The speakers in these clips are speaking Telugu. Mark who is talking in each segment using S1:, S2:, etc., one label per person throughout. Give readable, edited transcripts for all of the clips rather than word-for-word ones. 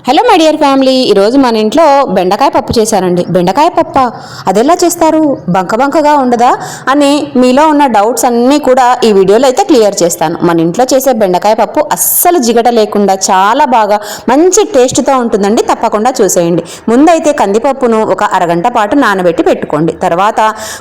S1: హలో మై డియర్ ఫ్యామిలీ, ఈరోజు మన ఇంట్లో బెండకాయ పప్పు చేశానండి. బెండకాయ పప్ప అదెలా చేస్తారు, బంకగా ఉండదా అని మీలో ఉన్న డౌట్స్ అన్నీ కూడా ఈ వీడియోలో అయితే క్లియర్ చేస్తాను. మన ఇంట్లో చేసే బెండకాయ పప్పు అస్సలు జిగట లేకుండా చాలా బాగా మంచి టేస్ట్తో ఉంటుందండి. తప్పకుండా చూసేయండి. ముందైతే కందిపప్పును ఒక అరగంట పాటు నానబెట్టి పెట్టుకోండి. తర్వాత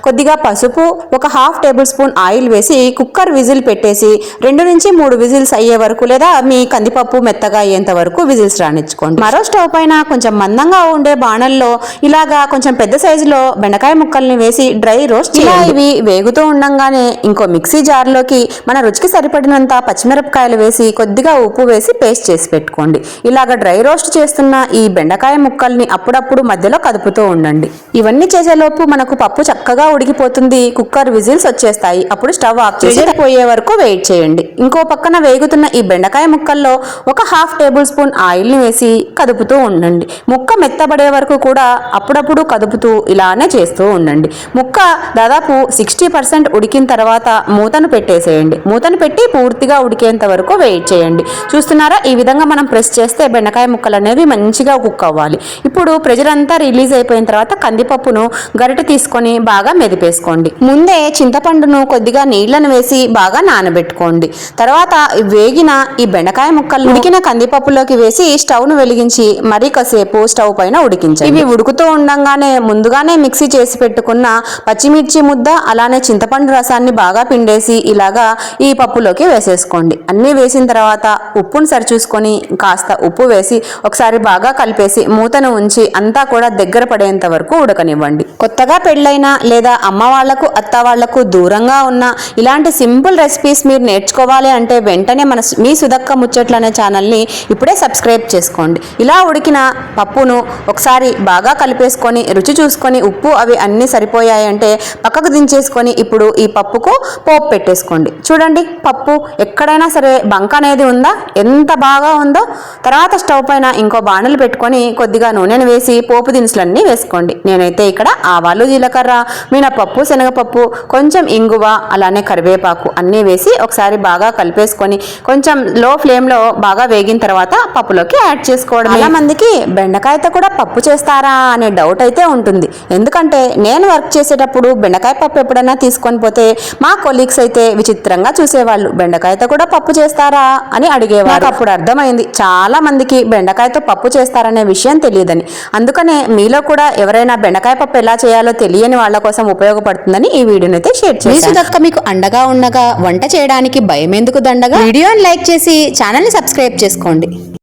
S1: కొద్దిగా పసుపు, ఒక హాఫ్ టేబుల్ స్పూన్ ఆయిల్ వేసి కుక్కర్ విజిల్ పెట్టేసి 2 నుంచి 3 విజిల్స్ అయ్యే వరకు లేదా మీ కందిపప్పు మెత్తగా అయ్యేంత వరకు విజిల్స్ రానిచ్చుకోండి. మరో స్టవ్ పైన కొంచెం మందంగా ఉండే బాణల్లో ఇలాగా కొంచెం పెద్ద సైజులో బెండకాయ ముక్కల్ని వేసి డ్రై రోస్ట్ చేయాలి. ఇవి వేగుతూ ఉండంగానే ఇంకో మిక్సీ జార్లోకి మన రుచికి సరిపడినంత పచ్చిమిరపకాయలు వేసి కొద్దిగా ఉప్పు వేసి పేస్ట్ చేసి పెట్టుకోండి. ఇలాగ డ్రై రోస్ట్ చేస్తున్న ఈ బెండకాయ ముక్కల్ని అప్పుడప్పుడు మధ్యలో కదుపుతూ ఉండండి. ఇవన్నీ చేసేలోపు మనకు పప్పు చక్కగా ఉడికిపోతుంది. కుక్కర్ విజిల్స్ వచ్చేస్తాయి. అప్పుడు స్టవ్ ఆఫ్ చేసి పోయే వరకు వెయిట్ చేయండి. ఇంకో పక్కన వేగుతున్న ఈ బెండకాయ ముక్కల్లో ఒక హాఫ్ టేబుల్ స్పూన్ ఆయిల్ని వేసి కదుపుతూ ఉండండి. ముక్క మెత్తబడే వరకు కూడా అప్పుడప్పుడు కదుపుతూ ఇలానే చేస్తూ ఉండండి. ముక్క దాదాపు 60% ఉడికిన తర్వాత మూతను పెట్టేసేయండి. మూతను పెట్టి పూర్తిగా ఉడికేంత వరకు వెయిట్ చేయండి. చూస్తున్నారా, ఈ విధంగా మనం ప్రెస్ చేస్తే బెండకాయ ముక్కలు అనేవి మంచిగా కుక్ అవ్వాలి. ఇప్పుడు ప్రెషర్ అంతా రిలీజ్ అయిపోయిన తర్వాత కందిపప్పును గరిటె తీసుకొని బాగా మెదిపేసుకోండి. ముందే చింతపండును కొద్దిగా నీళ్లను వేసి బాగా నానబెట్టుకోండి. తర్వాత వేగిన ఈ బెండకాయ ముక్కలు ఉడికిన కందిపప్పులోకి వేసి స్టవ్ను వెలిగించి మరీ కాసేపు స్టవ్ పైన ఉడికించండి. ఇవి ఉడుకుతూ ఉండంగానే ముందుగానే మిక్సీ చేసి పెట్టుకున్న పచ్చిమిర్చి ముద్ద, అలానే చింతపండు రసాన్ని బాగా పిండేసి ఇలాగా ఈ పప్పులోకి వేసేసుకోండి. అన్నీ వేసిన తర్వాత ఉప్పును సరిచూసుకొని కాస్త ఉప్పు వేసి ఒకసారి బాగా కలిపేసి మూతను ఉంచి అంతా కూడా దగ్గర పడేంత వరకు ఉడకనివ్వండి. కొత్తగా పెళ్ళైన లేదా అమ్మ వాళ్లకు, అత్త వాళ్లకు దూరంగా ఉన్న ఇలాంటి సింపుల్ రెసిపీస్ మీరు నేర్చుకోవాలి అంటే వెంటనే మీ సుధక్క ముచ్చట్లు అనే ఛానల్ని ఇప్పుడే సబ్స్క్రైబ్ చేసుకోండి. ఇలా ఉడికిన పప్పును ఒకసారి బాగా కలిపేసుకొని రుచి చూసుకొని ఉప్పు అవి అన్నీ సరిపోయాయంటే పక్కకు దించేసుకొని ఇప్పుడు ఈ పప్పుకు పోపు పెట్టేసుకోండి. చూడండి, పప్పు ఎక్కడైనా సరే బంక అనేది ఉందా, ఎంత బాగా ఉందో. తర్వాత స్టవ్ పైన ఇంకో బాణలు పెట్టుకొని కొద్దిగా నూనెను వేసి పోపు దినుసులన్నీ వేసుకోండి. నేనైతే ఇక్కడ ఆవాలు, జీలకర్ర, మినపప్పు, శనగపప్పు, కొంచెం ఇంగువ, అలానే కరివేపాకు అన్నీ వేసి ఒకసారి బాగా కలిపేసుకొని కొంచెం లో ఫ్లేమ్లో బాగా వేగిన తర్వాత పప్పులోకి యాడ్ చేసుకోవడం. చాలా మందికి బెండకాయతో కూడా పప్పు చేస్తారా అనే డౌట్ అయితే ఉంటుంది. ఎందుకంటే నేను వర్క్ చేసేటప్పుడు బెండకాయ పప్పు ఎప్పుడైనా తీసుకొని పోతే మా కొలీగ్స్ అయితే విచిత్రంగా చూసేవాళ్ళు. బెండకాయతో కూడా పప్పు చేస్తారా అని అడిగేవారు. నాకు అప్పుడు అర్థమైంది చాలా మందికి బెండకాయతో పప్పు చేస్తారనే విషయం తెలియదని. అందుకనే మీలో కూడా ఎవరైనా బెండకాయ పప్పు ఎలా చేయాలో తెలియని వాళ్ళ కోసం ఉపయోగపడుతుందని ఈ వీడియోని అయితే షేర్ చేశాను. సుధక్క మీకు అండగా ఉండగా వంట చేయడానికి భయం ఎందుకు దండగా. వీడియోని లైక్ చేసి ఛానల్ని సబ్స్క్రైబ్ చేసుకోండి.